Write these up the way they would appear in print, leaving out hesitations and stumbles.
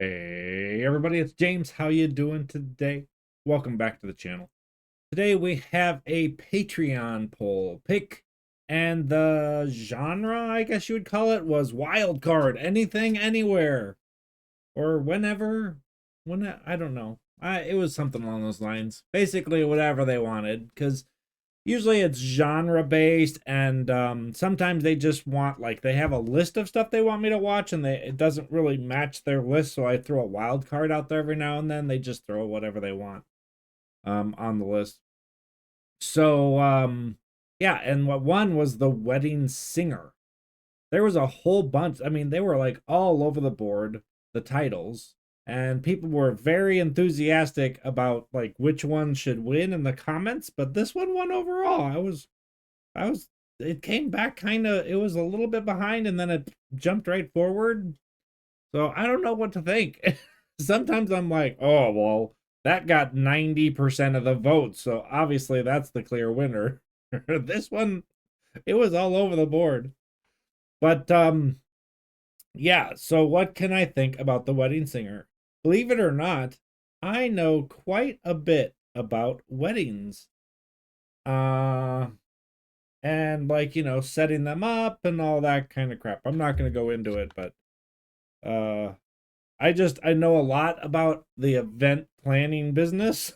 Hey everybody, it's James. How you doing today? Welcome back to the channel. Today we have a Patreon poll pick, and the genre, I guess you would call it, was wild card. Anything, anywhere, or whenever. I don't know. It was something along those lines. Basically, whatever they wanted, because usually it's genre based, and sometimes they just want, like, they have a list of stuff they want me to watch, and it doesn't really match their list, so I throw a wild card out there every now and then. They just throw whatever they want on the list. So yeah, and what won was The Wedding Singer. There was a whole bunch. I mean, they were like all over the board, the titles, and people were very enthusiastic about like which one should win in the comments, but this one won overall. I was it came back kind of, it was a little bit behind and then it jumped right forward. So I don't know what to think. Sometimes I'm like, "Oh, well, that got 90% of the votes, so obviously that's the clear winner." This one, it was all over the board. But yeah, so what can I think about The Wedding Singer? Believe it or not, I know quite a bit about weddings. Uh and like, setting them up and all that kind of crap. I'm not going to go into it, but uh I know a lot about the event planning business.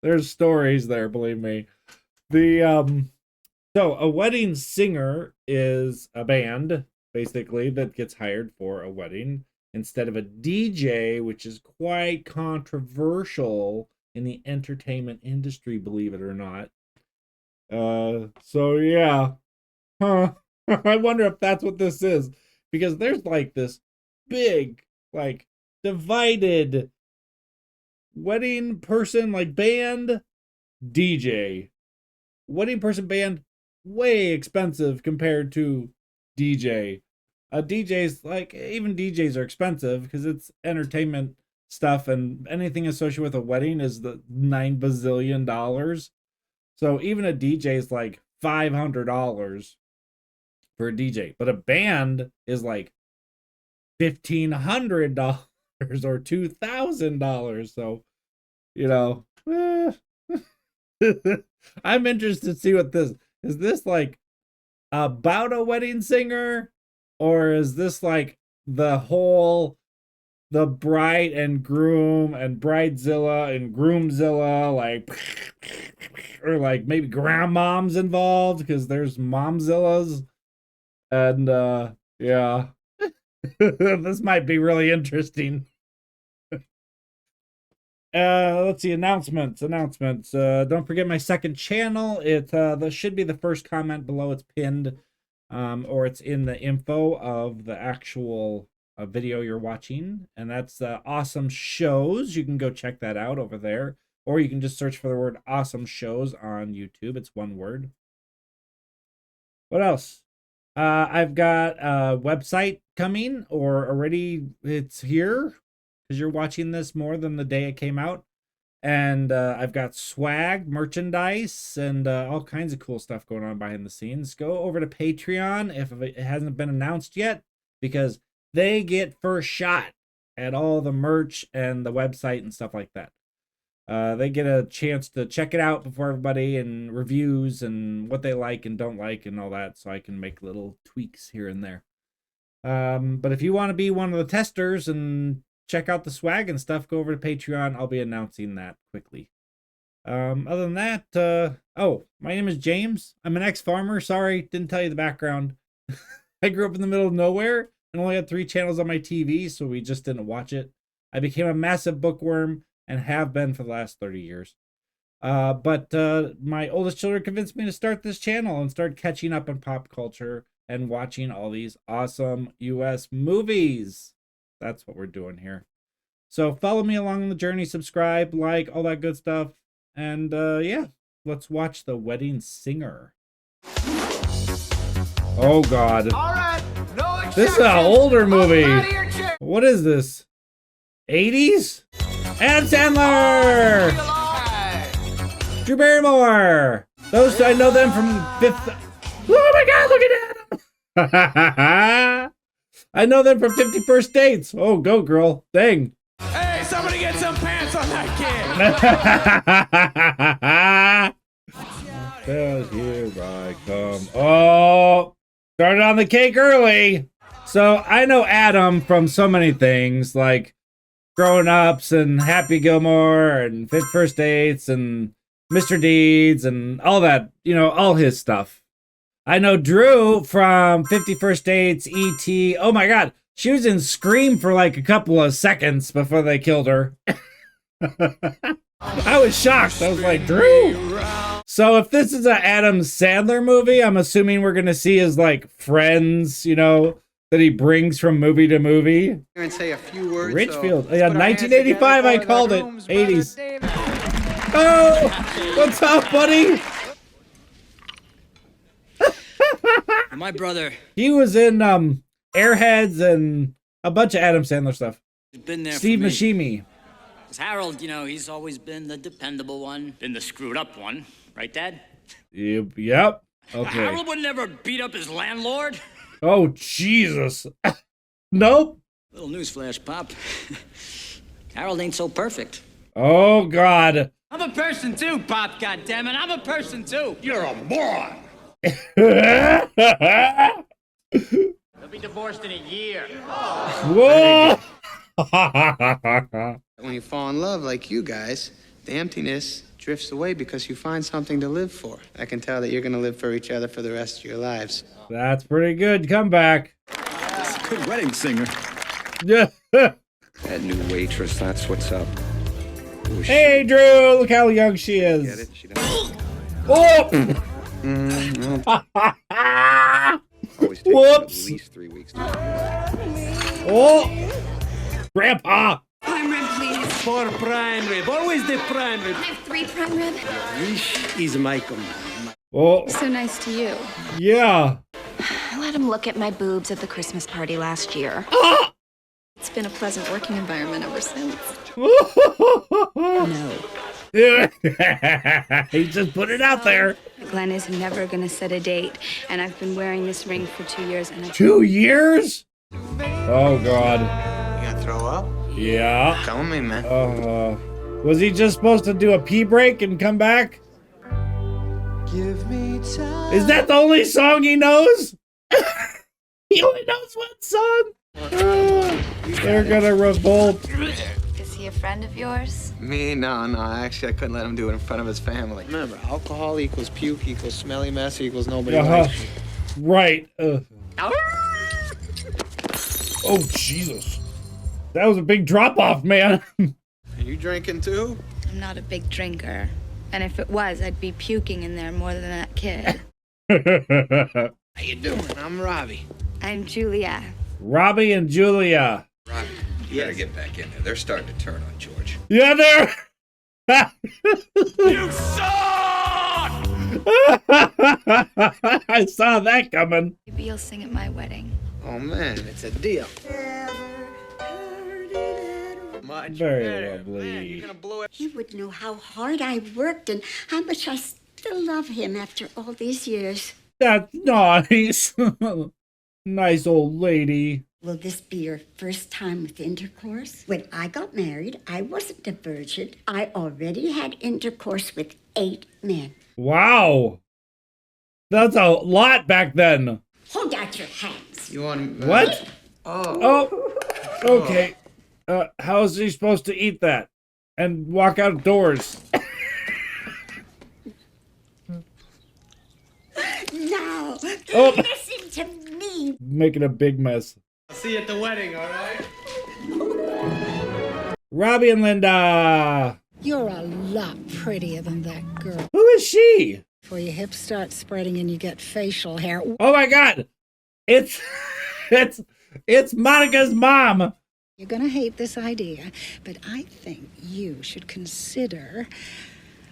There's stories there, believe me. The So a wedding singer is a band, basically, that gets hired for a wedding instead of a DJ, which is quite controversial in the entertainment industry, believe it or not. So yeah. Huh. I wonder if that's what this is. Because there's like this big, like, divided wedding person, like, band, DJ. Wedding person band, way expensive compared to DJ. DJs, like, even DJs are expensive because it's entertainment stuff, and anything associated with a wedding is the $9 bazillion. So even a DJ is like $500 for a DJ, but a band is like $1,500 or $2,000. So, you know, I'm interested to see what this is. This like about a wedding singer, or is this like the bride and groom and bridezilla and groomzilla, like, or like maybe grandmoms involved because there's momzillas, and yeah. This might be really interesting. Let's see, announcements. Don't forget my second channel. This should be the first comment below. It's pinned, or it's in the info of the actual video you're watching, and that's Awesome Shows. You can go check that out over there, or you can just search for the word Awesome Shows on YouTube. It's one word. What else? I've got a website coming, or already it's here because you're watching this more than the day it came out. And I've got swag, merchandise, and all kinds of cool stuff going on behind the scenes. Go over to Patreon if it hasn't been announced yet, because they get first shot at all the merch and the website and stuff like that. They get a chance to check it out before everybody, and reviews and what they like and don't like and all that, so I can make little tweaks here and there. But if you want to be one of the testers and check out the swag and stuff, go over to Patreon. I'll be announcing that quickly. Other than that, oh, my name is James. I'm an ex-farmer. Sorry, didn't tell you the background. I grew up in the middle of nowhere and only had 3 channels on my TV, so we just didn't watch it. I became a massive bookworm and have been for the last 30 years. But my oldest children convinced me to start this channel and start catching up on pop culture and watching all these awesome US movies. That's what we're doing here. So follow me along the journey, subscribe, like, all that good stuff. And yeah, let's watch The Wedding Singer. Oh God. All right, no exceptions. This is an older movie. What is this? 80s? Adam Sandler! Drew Barrymore! Those two, I know them from Fifth. Oh my God, look at Adam! I know them from 50 First Dates. Oh, go girl. Dang. Hey, somebody get some pants on that kid. Here I come. Oh, started on the cake early. So I know Adam from so many things like Grown Ups and Happy Gilmore and 50 First Dates and Mr. Deeds and all that, you know, all his stuff. I know Drew from 50 First Dates, E.T. Oh my God. She was in Scream for like a couple of seconds before they killed her. I was shocked. I was like, Drew? So if this is an Adam Sandler movie, I'm assuming we're going to see his like friends, you know, that he brings from movie to movie. And say a few words. Richfield. So yeah, 1985, I called it. 80s. Oh, what's up, buddy? My brother. He was in Airheads and a bunch of Adam Sandler stuff. He's been there Steve for me. Buscemi. 'Cause Harold, you know, he's always been the dependable one, been the screwed up one, right, Dad? Yep. Okay. Harold would never beat up his landlord. Oh, Jesus. Nope. Little newsflash, Pop. Harold ain't so perfect. Oh, God. I'm a person too, Pop, goddammit. I'm a person too. You're a moron. They'll be divorced in a year. Whoa. When you fall in love like you guys, the emptiness drifts away because you find something to live for. I can tell that you're going to live for each other for the rest of your lives. That's pretty good. Come back. That's a good wedding singer. Yeah. That new waitress, that's what's up. Ooh, Hey, Drew. Look how young she Get is. it? She doesn't Oh. always take Whoops. at least 3 weeks to Oh. Grandpa. Prime rib, please. 4 prime rib. Always the prime rib. I have 3 prime rib. He's Michael. Oh, So nice to you. yeah. I let him look at my boobs at the Christmas party last year. It's been a pleasant working environment ever since. No. He just put it out there. Glenn is never gonna set a date, and I've been wearing this ring for 2 years, and 2 years? Oh, God. You gonna throw up? Yeah. Come with me, man. Was he just supposed to do a pee break and come back? Is that the only song he knows? He only knows one song. They're gonna revolt. Is he a friend of yours? Me? No. Actually, I couldn't let him do it in front of his family. Remember, alcohol equals puke equals smelly mess equals nobody likes you. Right. Oh, Jesus. That was a big drop off, man. Are you drinking too? I'm not a big drinker, and if it was, I'd be puking in there more than that kid. How you doing? I'm Robbie. I'm Julia. Robbie and Julia. Robbie, you better get back in there. They're starting to turn on George. Yeah, they're. You suck! I saw that coming. Maybe you'll sing at my wedding. Oh man, it's a deal. Much Very better. lovely. Man, you're gonna blow it. He would know how hard I worked and how much I still love him after all these years. That's nice. Nice old lady. Will this be your first time with intercourse? When I got married, I wasn't a virgin. I already had intercourse with 8 men. Wow. That's a lot back then. Hold out your hands. You want What? Oh. Oh, okay. How is he supposed to eat that and walk outdoors? No, Oh. listen to me. Making a big mess. I'll see you at the wedding, all right? Robbie and Linda. You're a lot prettier than that girl. Who is she? Before your hips start spreading and you get facial hair. Oh my God. It's it's Monica's mom. You're gonna hate this idea, but I think you should consider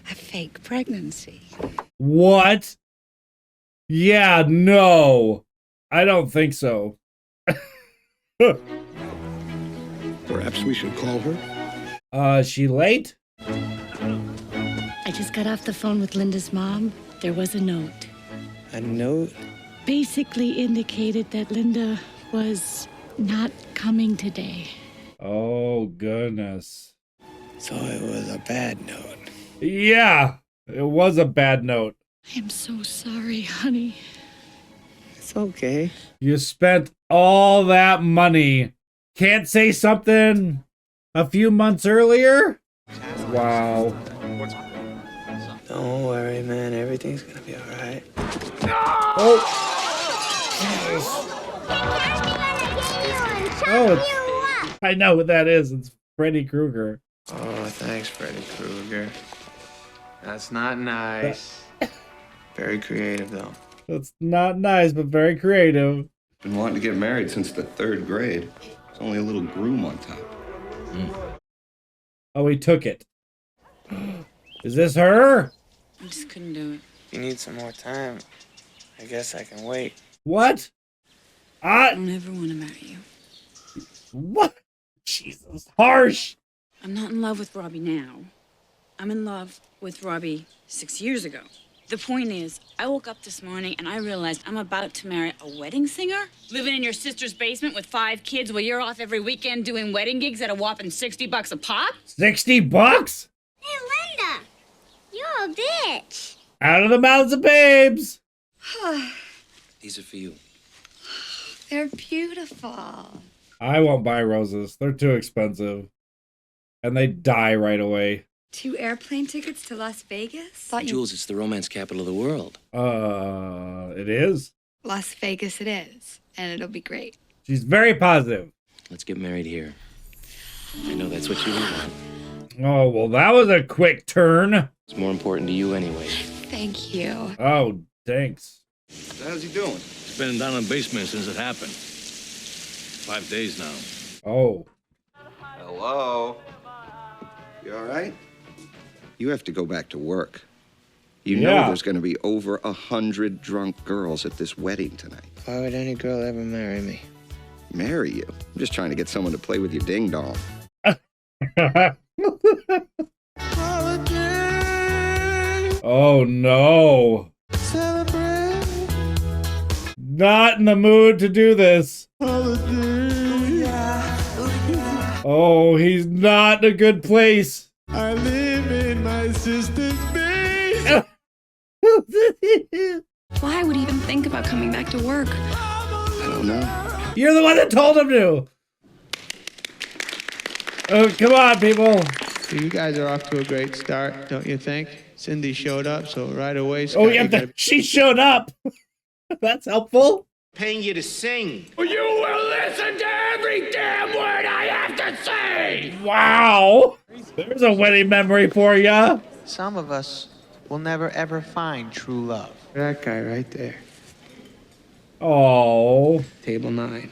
a fake pregnancy. What? Yeah, no. I don't think so. Perhaps we should call her. She late? I just got off the phone with Linda's mom. There was a note. A note? Basically indicated that Linda was not coming today. Oh, goodness. So it was a bad note. Yeah, it was a bad note. I am so sorry, honey. It's okay. You spent all that money. Can't say something a few months earlier? Wow. Don't worry, man. Everything's gonna be alright. Oh. Oh, I know what that is. It's Freddy Krueger. Oh, thanks, Freddy Krueger. That's not nice. Very creative, though. That's not nice, but very creative. Been wanting to get married since the 3rd grade. There's only a little groom on top. Oh, he took it. Is this her? I just couldn't do it. If you need some more time, I guess I can wait. What? I don't ever want to marry you. What? Jesus, harsh. I'm not in love with Robbie now. I'm in love with Robbie 6 years ago. The point is, I woke up this morning and I realized I'm about to marry a wedding singer, living in your sister's basement with 5 kids while you're off every weekend doing wedding gigs at a whopping $60 a pop. $60? Hey, Linda, you're a bitch. Out of the mouths of babes. These are for you. They're beautiful. I won't buy roses. They're too expensive. And they die right away. 2 airplane tickets to Las Vegas? Thought you... Jules, it's the romance capital of the world. It is? Las Vegas it is, and it'll be great. She's very positive. Let's get married here. I know that's what you want. Oh, well, that was a quick turn. It's more important to you anyway. Thank you. Oh, thanks. How's he doing? He's been down in the basement since it happened. 5 days now. Oh. Hello? You all right? You have to go back to work. You know there's going to be over 100 drunk girls at this wedding tonight. Why would any girl ever marry me? Marry you? I'm just trying to get someone to play with your ding dong. Oh no. Not in the mood to do this. Oh, he's not in a good place. I live in my sister's basement. Why would he even think about coming back to work? I don't know. You're the one that told him to. Oh, come on, people. You guys are off to a great start, don't you think? Cindy showed up, so right away... Oh, yeah, she showed up. That's helpful. Paying you to sing. You will listen to every damn word I have to say! Wow. There's a wedding memory for ya. Some of us will never ever find true love. That guy right there. Oh. Table 9.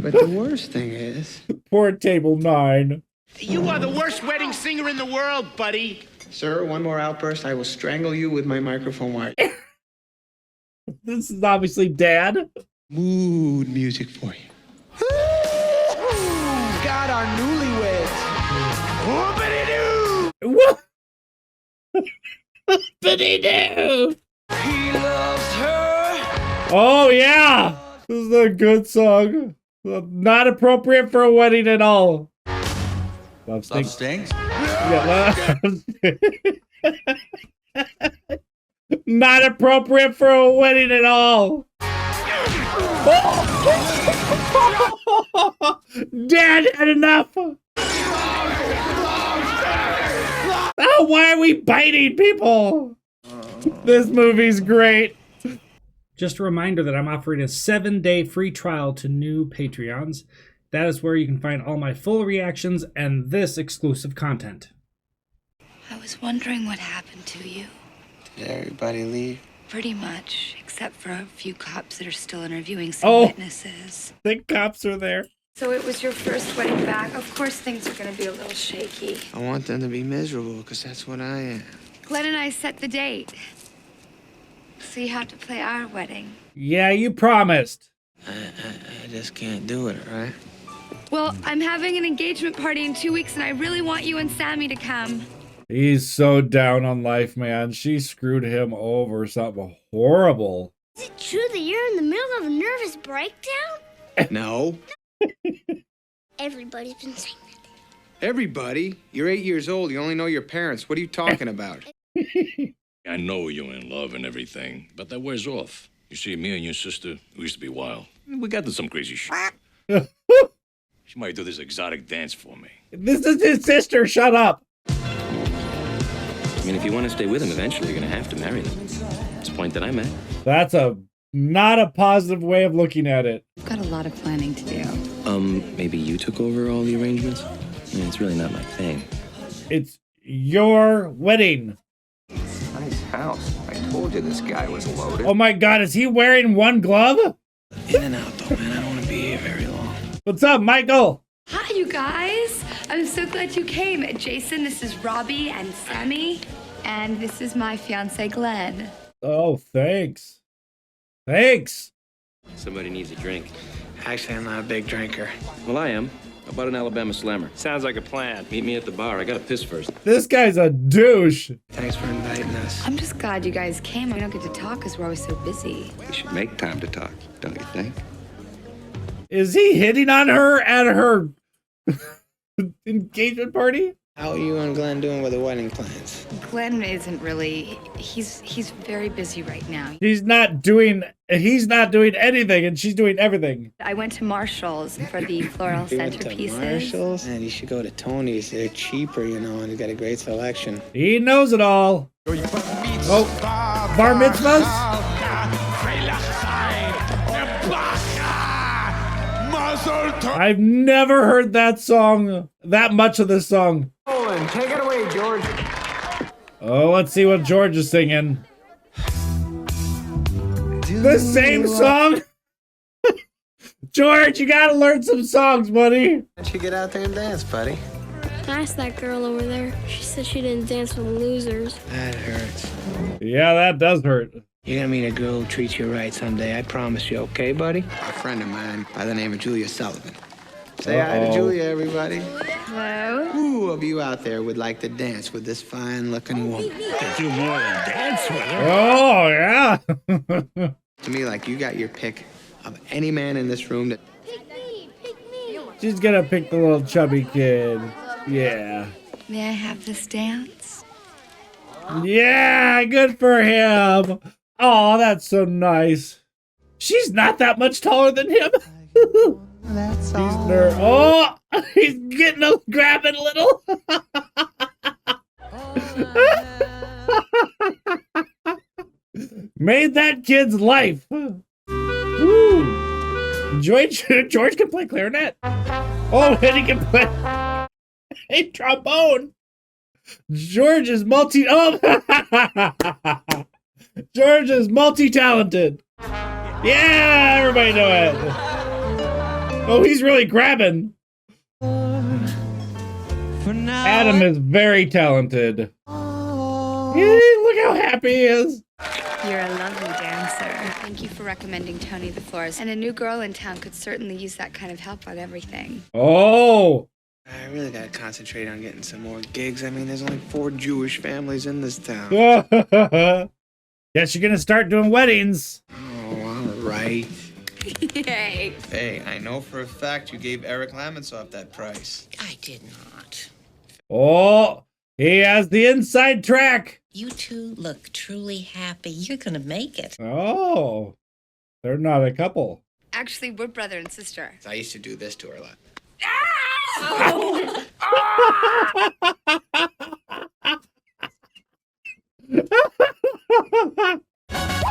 But the worst thing is... Poor table 9. You are the worst wedding singer in the world, buddy. Sir, one more outburst, I will strangle you with my microphone wire. This is obviously Dad. Mood music for you. Got our newlyweds. Whoopity-doo! What? Whoopity-doo! He loves her. Oh, yeah. This is a good song. Not appropriate for a wedding at all. Love stings. Yeah, not appropriate for a wedding at all. Dad had enough. Oh, why are we biting people? This movie's great. Just a reminder that I'm offering a 7-day free trial to new Patreons. That is where you can find all my full reactions and this exclusive content. I was wondering what happened to you. Did everybody leave? Pretty much, except for a few cops that are still interviewing some witnesses. The cops are there. So it was your first wedding back. Of course things are going to be a little shaky. I want them to be miserable, because that's what I am. Glenn and I set the date. So you have to play our wedding. Yeah, you promised. I just can't do it, right? Well, I'm having an engagement party in 2 weeks, and I really want you and Sammy to come. He's so down on life, man. She screwed him over something horrible. Is it true that you're in the middle of a nervous breakdown? No. Everybody's been saying Everybody? You're 8 years old. You only know your parents. What are you talking about? I know you're in love and everything, but that wears off. You see, me and your sister, we used to be wild. We got into some crazy shit. She might do this exotic dance for me. This is his sister. Shut up. I mean, if you want to stay with him, eventually you're going to have to marry them. It's the point that I'm at. That's not a positive way of looking at it. I've got a lot of planning to do. Maybe you took over all the arrangements? I mean, it's really not my thing. It's your wedding. Nice house. I told you this guy was loaded. Oh my God, is he wearing one glove? In and out, though, man. I don't want to be here very long. What's up, Michael? Hi, you guys. I'm so glad you came. Jason, this is Robbie and Sammy. And this is my fiance, Glenn. Oh, thanks. Thanks. Somebody needs a drink. Actually, I'm not a big drinker. Well, I am. How about an Alabama Slammer? Sounds like a plan. Meet me at the bar. I gotta piss first. This guy's a douche. Thanks for inviting us. I'm just glad you guys came. We don't get to talk because we're always so busy. We should make time to talk, don't you think? Is he hitting on her at her engagement party? How are you and Glenn doing with the wedding plans? Glenn isn't really. He's very busy right now. He's not doing anything, and she's doing everything. I went to Marshall's for the floral You went to centerpieces. Marshalls? And you should go to Tony's. They're cheaper, you know, and he's got a great selection. He knows it all. Oh, bar mitzvahs? I've never heard that song, that much of this song. Olin, take it away, George. Oh, let's see what George is singing. The same song? George, you gotta learn some songs, buddy. Why don't you get out there and dance, buddy? I asked that girl over there. She said she didn't dance with losers. That hurts. Yeah, that does hurt. You're gonna meet a girl who treats you right someday. I promise you, okay, buddy? A friend of mine by the name of Julia Sullivan. Say hi to Julia, everybody. Hello? Who of you out there would like to dance with this fine-looking woman? Do more than dance with her. Oh, yeah. To me, like, you got your pick of any man in this room that... She's gonna pick the little chubby kid. Yeah. May I have this dance? Yeah, good for him. Oh, that's so nice. She's not that much taller than him. That's Oh, he's getting a grabbing a little. Made that kid's life. Woo. George can play clarinet. Oh, and he can play a trombone. George is George is multi-talented. Yeah, everybody know it. Oh, he's really grabbing. Adam is very talented. Yay, look how happy he is. You're a lovely dancer. Thank you for recommending Tony the Florist. And a new girl in town could certainly use that kind of help on everything. Oh. I really gotta concentrate on getting some more gigs. I mean, there's only 4 Jewish families in this town. Guess you're gonna start doing weddings. Oh, all right. Yay. Hey, I know for a fact you gave Eric Lamonsoff that price. I did not. Oh, he has the inside track. You two look truly happy. You're gonna make it. Oh, they're not a couple. Actually, we're brother and sister. I used to do this to her a lot.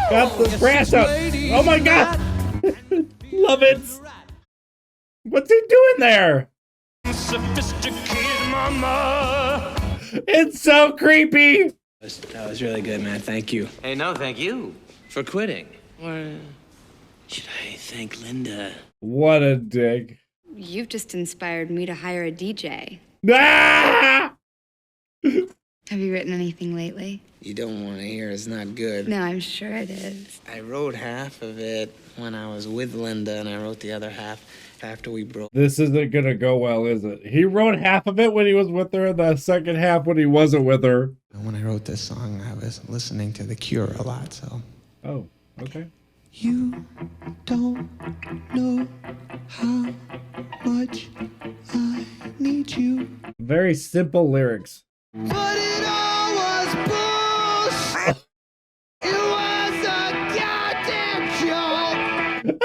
Got the brass out. Oh my God. Love it. What's he doing there? Sophisticated mama. It's so creepy. That was really good, man. Thank you. Hey, no, thank you for quitting. Or should I thank Linda? What a dick. You've just inspired me to hire a DJ. Ah! Have you written anything lately? You don't want to hear it's not good. No, I'm sure it is. I wrote half of it when I was with Linda, and I wrote the other half after we broke. This isn't gonna go well, is it? He wrote half of it when he was with her, and the second half when he wasn't with her. When I wrote this song, I was listening to The Cure a lot, so. Oh, okay. You don't know Very simple lyrics. But it all was bullshit. It was a goddamn joke.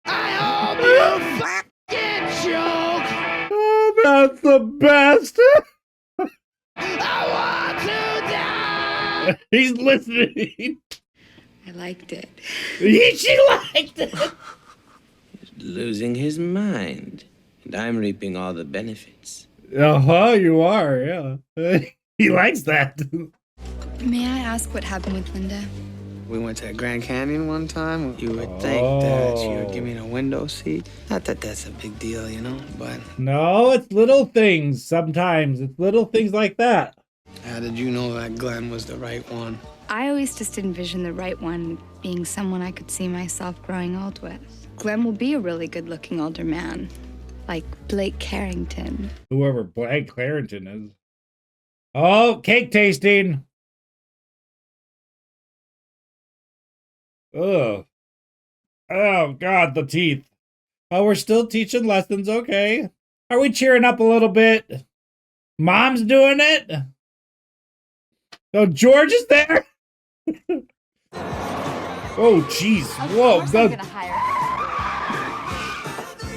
I hope you fucking joke. Oh, that's the best. I want to die. He's listening. I liked it. She liked it. Losing his mind. And I'm reaping all the benefits. You are, yeah. He likes that. May I ask what happened with Linda? We went to Grand Canyon one time. You would think that she would give me a window seat. Not that that's a big deal, you know, but No, it's little things sometimes. It's little things like that. how did you know that Glenn was the right one? I always just envisioned the right one being someone I could see myself growing old with. Glenn will be a really good-looking older man, like Blake Carrington. Whoever Blake Carrington is. Oh, cake tasting. Ugh. Oh, God, the teeth. Oh, we're still teaching lessons. Okay. Are we cheering up a little bit? Mom's doing it. Oh, George is there. Oh, jeez. Whoa.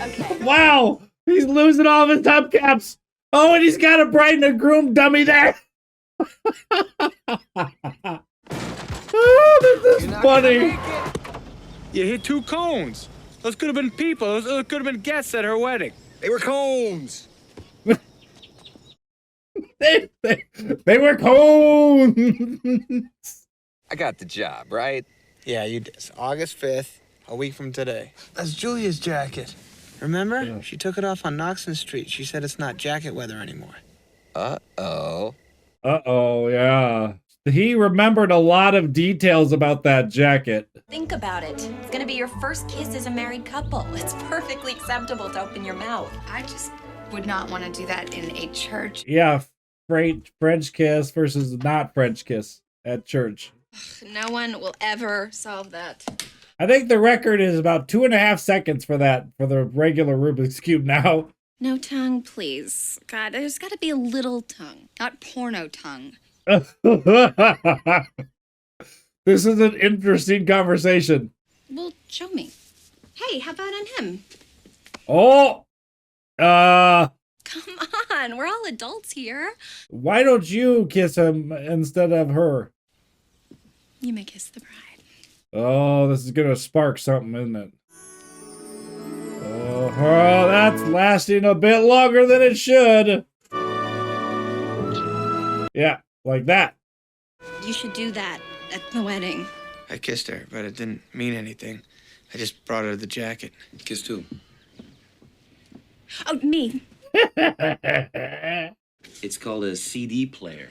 Okay. Wow. He's losing all of his hubcaps. Oh, and he's got a bride and a groom dummy there. Oh, this is funny. You hit 2 cones. Those could have been people. Those could have been guests at her wedding. They were cones. They were cones. I got the job, right? Yeah, you did. It's August 5th, a week from today. That's Julia's jacket. Remember? Yeah. She took it off on Knoxon Street. She said it's not jacket weather anymore. Uh-oh. Uh-oh, yeah. He remembered a lot of details about that jacket. Think about it. It's gonna be your first kiss as a married couple. It's perfectly acceptable to open your mouth. I just would not want to do that in a church. Yeah, French kiss versus not French kiss at church. No one will ever solve that. I think the record is about 2.5 seconds for that, for the regular Rubik's Cube now. No tongue, please. God, there's gotta be a little tongue. Not porno tongue. This is an interesting conversation. Well, show me. Hey, how about on him? Oh! Come on, we're all adults here. Why don't you kiss him instead of her? You may kiss the bride. Oh, this is gonna spark something, isn't it? Oh, that's lasting a bit longer than it should. Yeah, like that. You should do that at the wedding. I kissed her, but it didn't mean anything. I just brought her the jacket. Kissed who? Oh, me. It's called a CD player.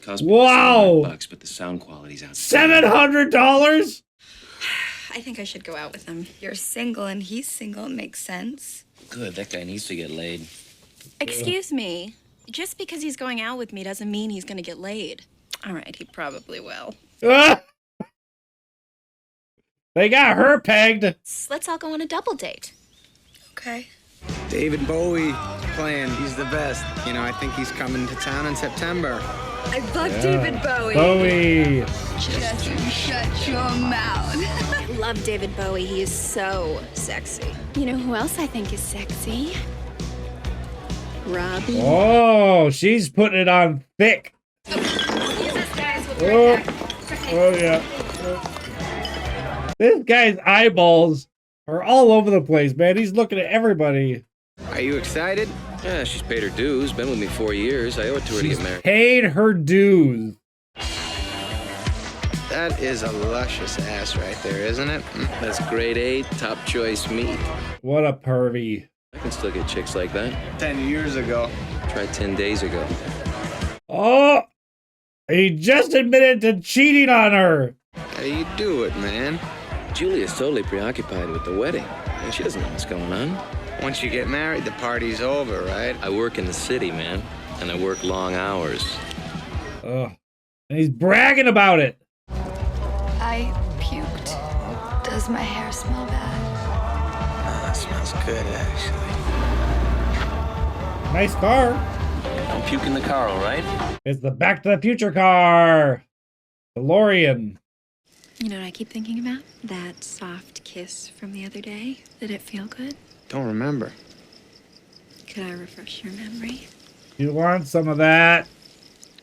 Costs Wow. $700, but the sound quality's out. $700? I think I should go out with him. You're single and he's single. It makes sense. Good, that guy needs to get laid. Excuse me. Just because he's going out with me doesn't mean he's gonna get laid. All right, he probably will. They got her pegged. Let's all go on a double date. Okay. David Bowie playing. He's the best. You know, I think he's coming to town in September. I love David Bowie. Bowie. Just shut your mouth. I love David Bowie. He is so sexy. You know who else I think is sexy? Robbie. Oh, she's putting it on thick. Oh, yeah. This guy's eyeballs are all over the place, man. He's looking at everybody. Are you excited? Yeah, she's paid her dues. Been with me 4 years. I owe it to her to She's get married. paid her dues. That is a luscious ass right there, isn't it? That's grade A, top choice meat. What a pervy. I can still get chicks like that. 10 years ago. Tried 10 days ago. Oh, he just admitted to cheating on her. How do you do it, man? Julia's totally preoccupied with the wedding. And she doesn't know what's going on. Once you get married, the party's over, right? I work in the city, man. And I work long hours. Ugh. And he's bragging about it. I puked. Does my hair smell bad? That smells good, actually. Nice car. Don't puke in the car, all right? It's the Back to the Future car. DeLorean. You know what I keep thinking about? That soft kiss from the other day. Did it feel good? Don't remember. Could I refresh your memory? You want some of that?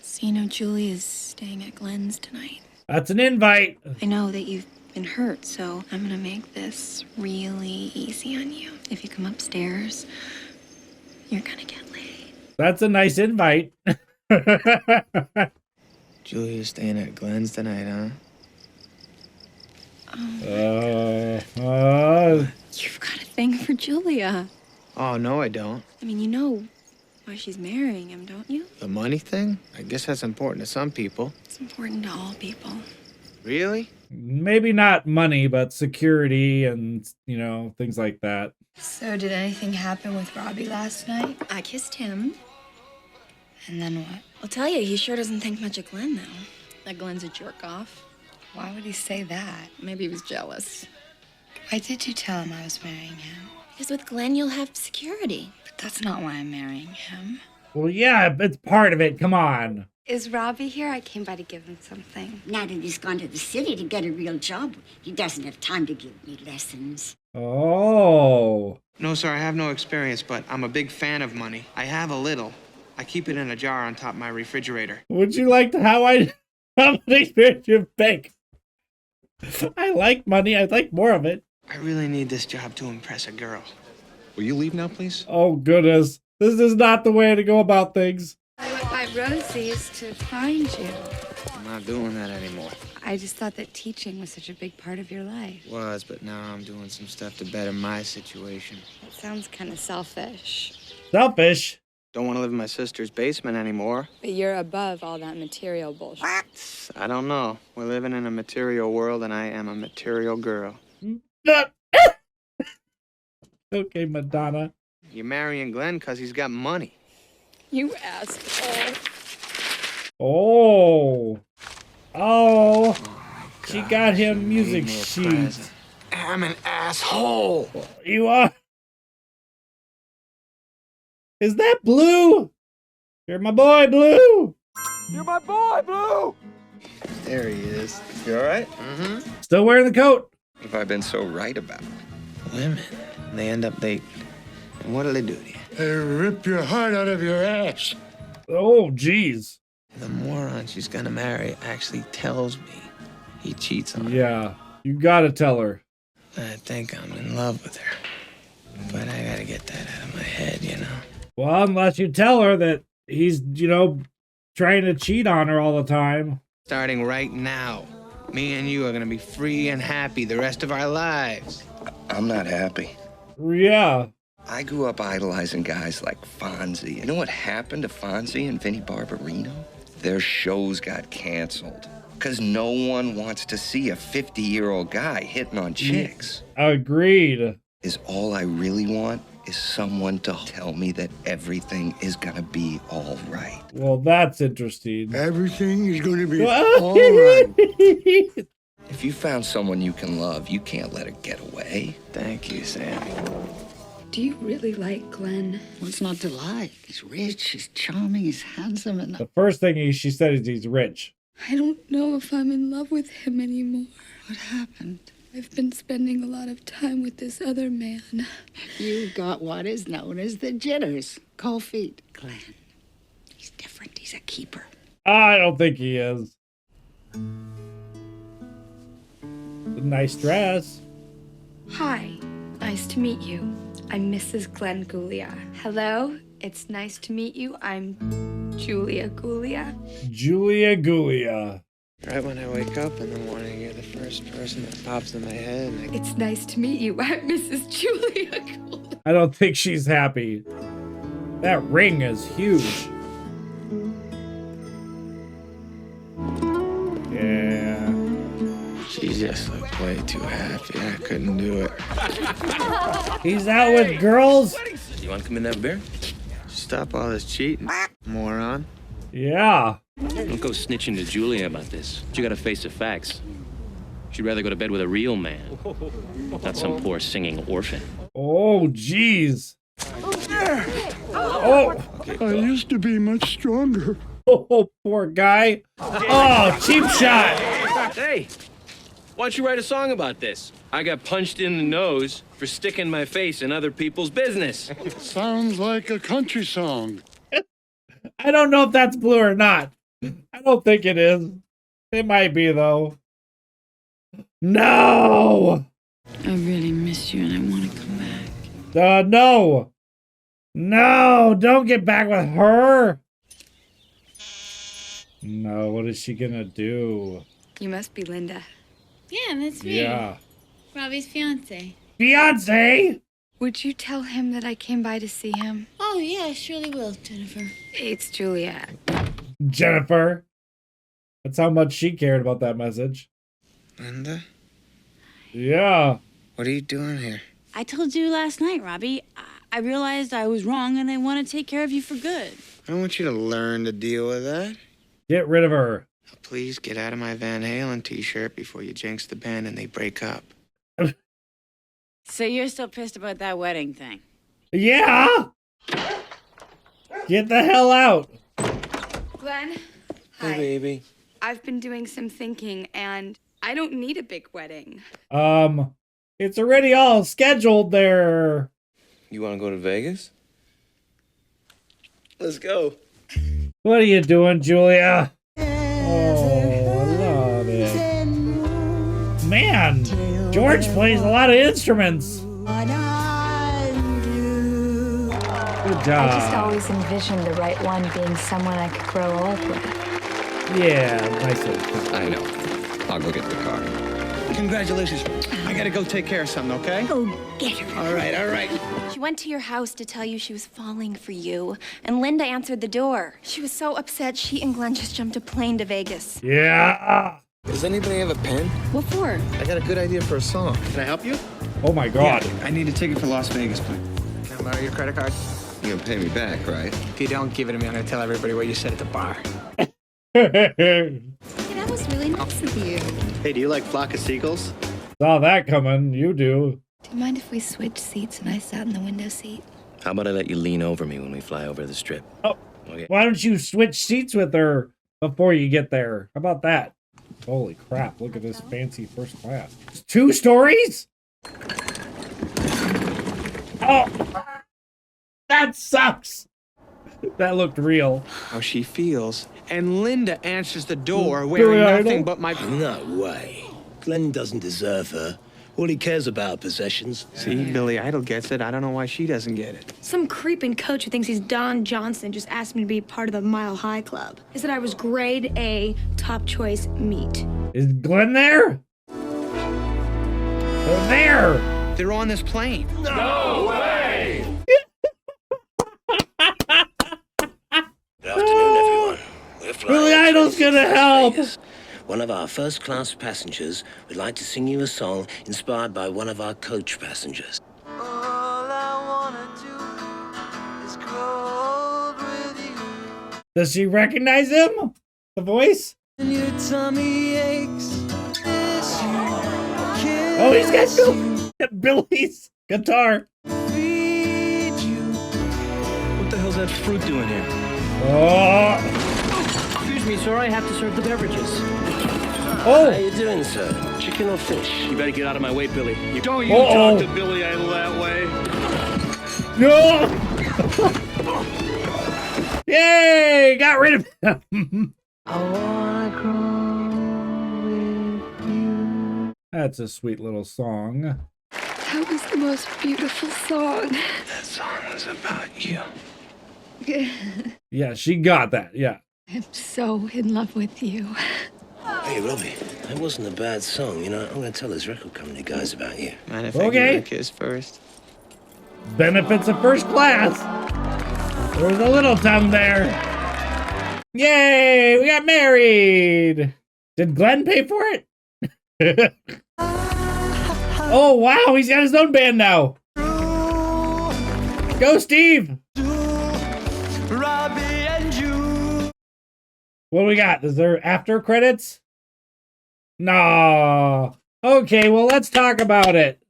So you know Julie is staying at Glenn's tonight. That's an invite. I know that you've been hurt, so I'm gonna make this really easy on you. If you come upstairs, you're gonna get laid. That's a nice invite. Julia's staying at Glenn's tonight, huh? You've got a thing for Julia. Oh, no, I don't. I mean, you know why she's marrying him, don't you? The money thing? I guess that's important to some people. It's important to all people. Really? Maybe not money, but security and, you know, things like that. So did anything happen with Robbie last night? I kissed him. And then what? I'll tell you, he sure doesn't think much of Glenn, though. That Glenn's a jerk off. Why would he say that? Maybe he was jealous. Why did you tell him I was marrying him? Because with Glenn, you'll have security. But that's not why I'm marrying him. Well, yeah, it's part of it. Come on. Is Robbie here? I came by to give him something. Now that he's gone to the city to get a real job, he doesn't have time to give me lessons. Oh. No, sir, I have no experience, but I'm a big fan of money. I have a little. I keep it in a jar on top of my refrigerator. Would you like to how many experience you bake? I like money. I'd like more of it. I really need this job to impress a girl. Will you leave now, please? Oh, goodness. This is not the way to go about things. I went by Rosie's to find you. I'm not doing that anymore. I just thought that teaching was such a big part of your life. Was, but now I'm doing some stuff to better my situation. It sounds kind of selfish. Selfish? Don't want to live in my sister's basement anymore. But you're above all that material bullshit. I don't know. We're living in a material world, and I am a material girl. Okay, Madonna. You're marrying Glenn because he's got money. You asshole. Oh. Oh. She got him music sheets. I'm an asshole. You are. Is that Blue? You're my boy, Blue. You're my boy, Blue. There he is. You all right? Mm-hmm. Still wearing the coat. What have I been so right about? Women. They end up dating. And what do they do to you? They rip your heart out of your ass. Oh, jeez. The moron she's gonna marry actually tells me he cheats on her. Yeah, you gotta tell her. I think I'm in love with her. But I gotta get that out of my head, you know? Well, unless you tell her that he's, you know, trying to cheat on her all the time. Starting right now. Me and you are gonna be free and happy the rest of our lives. I'm not happy. Yeah. I grew up idolizing guys like Fonzie. You know what happened to Fonzie and Vinnie Barbarino? Their shows got canceled. Because no one wants to see a 50-year-old guy hitting on chicks. Agreed. Is all I really want is someone to tell me that everything is gonna be all right. Well, that's interesting. Everything is going to be all right. If you found someone you can love, you can't let it get away. Thank you, Sammy. Do you really like Glenn? What's not to like? He's rich, he's charming, he's handsome, and The first thing she said is he's rich. I don't know if I'm in love with him anymore. what happened? I've been spending a lot of time with this other man. You got what is known as the jitters. Cold feet. Glenn. He's different. He's a keeper. I don't think he is. Nice dress. Hi, nice to meet you. I'm Mrs. Glenn Gulia. Hello, it's nice to meet you. I'm Julia Gulia. Julia Gulia. Right when I wake up in the morning, you're the first person that pops in my head. And It's nice to meet you. I'm Mrs. Julia Gulia. I don't think she's happy. That ring is huge. Yeah. She just looked way too happy. I couldn't do it. He's out with girls? You want to come in and have a beer? Stop all this cheating, moron. Yeah. Don't go snitching to Julia about this. You gotta face the facts. She'd rather go to bed with a real man, not some poor singing orphan. Oh, jeez. Oh, I used to be much stronger. oh, poor guy. Oh, cheap shot. Hey, why don't you write a song about this? I got punched in the nose for sticking my face in other people's business. Sounds like a country song. I don't know if that's Blue or not. I don't think it is. It might be, though. No! I really miss you and I want to come back. No! No! Don't get back with her! No, what is she gonna do? You must be Linda. Yeah, that's me. Yeah. Robbie's fiance. Fiance? Would you tell him that I came by to see him? Oh, yeah, I surely will, Jennifer. It's Juliet. Jennifer. That's how much she cared about that message. Linda? Yeah. What are you doing here? I told you last night, Robbie. I realized I was wrong and I want to take care of you for good. I want you to learn to deal with that. Get rid of her. Please get out of my Van Halen t-shirt before you jinx the band and they break up. So you're still pissed about that wedding thing? Yeah! Get the hell out. Glenn? Hey, baby. I've been doing some thinking, and I don't need a big wedding. It's already all scheduled there. You want to go to Vegas? Let's go. What are you doing, Julia? Oh, I love it. Man, George plays a lot of instruments. Good job. I just always envisioned the right one being someone I could grow old with. Yeah, nice little cut. I know. I'll go get the car. Congratulations. I gotta go take care of something, okay? Go get her. All right. She went to your house to tell you she was falling for you, and Linda answered the door. She was so upset, she and Glenn just jumped a plane to Vegas. Yeah. Does anybody have a pen? What for? I got a good idea for a song. Can I help you? Oh my God. Yeah, I need a ticket for Las Vegas, please. Can I borrow your credit card? You're gonna pay me back, right? If you don't give it to me, I'm gonna tell everybody what you said at the bar. Hey, that was really nice of you. Hey, do you like Flock of Seagulls? Saw that coming. You do. Do you mind if we switch seats and I sat in the window seat? How about I let you lean over me when we fly over the strip? Oh, Okay. why don't you switch seats with her before you get there? How about that? Holy crap, look at this fancy first class. It's 2 stories? Oh, that sucks. That looked real. How she feels. And Linda answers the door wearing Billy nothing Idol? but my... No way. Glenn doesn't deserve her. All he cares about are possessions. See, Billy Idol gets it. I don't know why she doesn't get it. Some creeping coach who thinks he's Don Johnson just asked me to be part of the Mile High Club. He said I was grade A, top choice meat. Is Glenn there? They're there. They're on this plane. No way! Good afternoon, everyone. We're flying Billy Idol's to gonna Las help. Vegas. One of our first-class passengers would like to sing you a song inspired by one of our coach passengers. Does she recognize him? The voice? Oh, he's got Billy's guitar. What the hell's that fruit doing here? Oh. Excuse me, sir. I have to serve the beverages. Oh. How you doing, sir? Chicken or fish? You better get out of my way, Billy. Don't you Uh-oh. talk to Billy Idol that way. No. Yay! Got rid of him. That's a sweet little song. That was the most beautiful song. That song was about you. Yeah, she got that. Yeah. I'm so in love with you. Hey, Robbie, that wasn't a bad song. You know, I'm going to tell those record company guys about you. Mind if Okay. I give her a kiss first? Benefits of first class. There was a little tongue there. Yay! We got married. Did Glenn pay for it? Oh, wow. He's got his own band now. Go, Steve. Robbie and you. What do we got? Is there after credits? No. Okay, well, let's talk about it.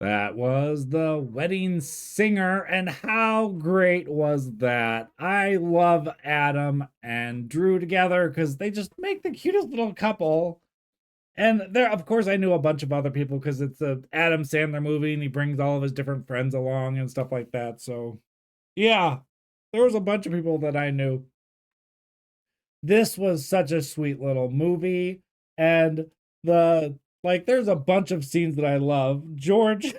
That was The Wedding Singer, and how great was that? I love Adam and Drew together because they just make the cutest little couple. And there, of course, I knew a bunch of other people because it's a Adam Sandler movie and he brings all of his different friends along and stuff like that. So, yeah, there was a bunch of people that I knew. This was such a sweet little movie, and there's a bunch of scenes that I love. George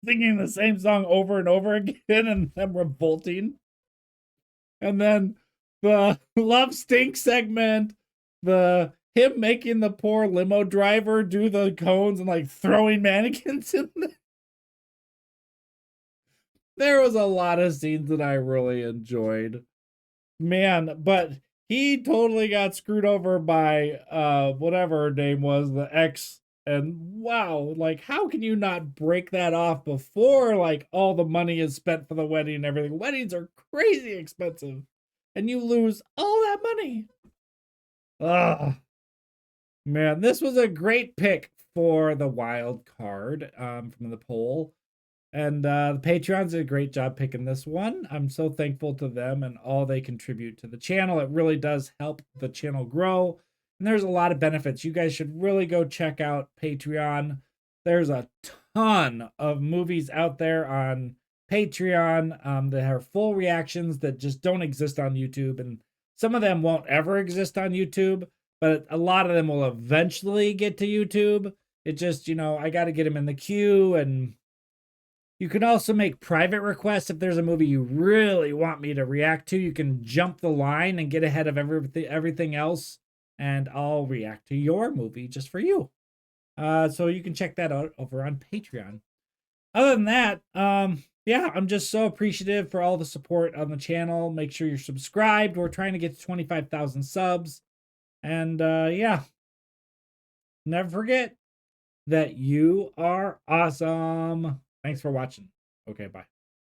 singing the same song over and over again and them revolting. And then the Love Stink segment, him making the poor limo driver do the cones and like throwing mannequins in there. There was a lot of scenes that I really enjoyed. Man, but he totally got screwed over by whatever her name was, the ex. And wow, like how can you not break that off before like all the money is spent for the wedding and everything? Weddings are crazy expensive. And you lose all that money. Ugh. Man, this was a great pick for the wild card from the poll. And the Patreons did a great job picking this one. I'm so thankful to them and all they contribute to the channel. It really does help the channel grow. And there's a lot of benefits. You guys should really go check out Patreon. There's a ton of movies out there on Patreon that have full reactions that just don't exist on YouTube. And some of them won't ever exist on YouTube, but a lot of them will eventually get to YouTube. It just, I got to get them in the queue. And you can also make private requests if there's a movie you really want me to react to. You can jump the line and get ahead of everything else, and I'll react to your movie just for you. So you can check that out over on Patreon. Other than that, yeah, I'm just so appreciative for all the support on the channel. Make sure you're subscribed. We're trying to get to 25,000 subs. And yeah, never forget that you are awesome. Thanks for watching. Okay, bye.